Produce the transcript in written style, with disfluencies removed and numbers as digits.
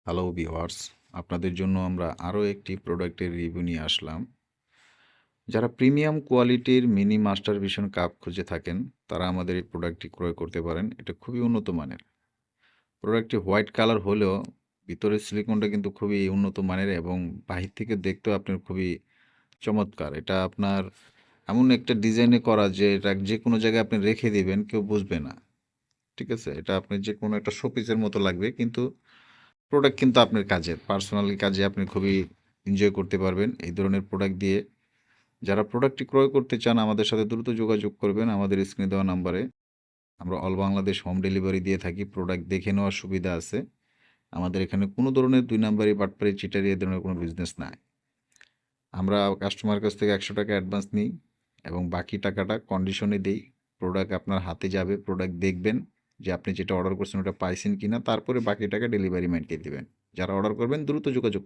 Hello viewers, আপনাদের জন্য আমরা আরও একটি প্রোডাক্টের রিভিউ নিয়ে আসলাম। যারা প্রিমিয়াম কোয়ালিটির মিনি মাস্টার ভিশন কাপ খুঁজে থাকেন, তারা আমাদের এই প্রোডাক্টটি ক্রয় করতে পারেন। এটা খুবই উন্নত মানের। প্রোডাক্টটি হোয়াইট কালার হলেও ভিতরের সিলিকনটা কিন্তু খুবই উন্নত মানের এবং বাহির থেকে দেখতেও আপনার খুবই চমৎকার। এটা আপনার এমন একটা ডিজাইনে করা যে এটা যেকোনো জায়গায় আপনি রেখে দিবেন, কেউ বুঝবে না। ঠিক আছে? এটা আপনি যেকোনো একটা শোপিসের মতো লাগবে, কিন্তু প্রোডাক্ট কিন্তু আপনার কাজের। পার্সোনালি কাজে আপনি খুবই এনজয় করতে পারবেন এই ধরনের প্রোডাক্ট দিয়ে। যারা প্রোডাক্টটি ক্রয় করতে চান আমাদের সাথে দ্রুত যোগাযোগ করবেন আমাদের স্ক্রিনে দেওয়া নাম্বারে। আমরা অল বাংলাদেশ হোম ডেলিভারি দিয়ে থাকি। প্রোডাক্ট দেখে নেওয়ার সুবিধা আছে। আমাদের এখানে কোনো ধরনের ২ নাম্বারি, বাটপারি, চিটারি এ ধরনের কোনো বিজনেস নাই। আমরা কাস্টমারের কাছ থেকে ৳১০০ অ্যাডভান্স নিই এবং বাকি টাকাটা কন্ডিশনে দেই। প্রোডাক্ট আপনার হাতে যাবে, প্রোডাক্ট দেখবেন যে আপনি যেটা অর্ডার করছেন ওটা পাইছেন কিনা, তারপরে বাকি টাকা ডেলিভারি ম্যানকে দিবেন। যারা অর্ডার করবেন দ্রুত যোগাযোগ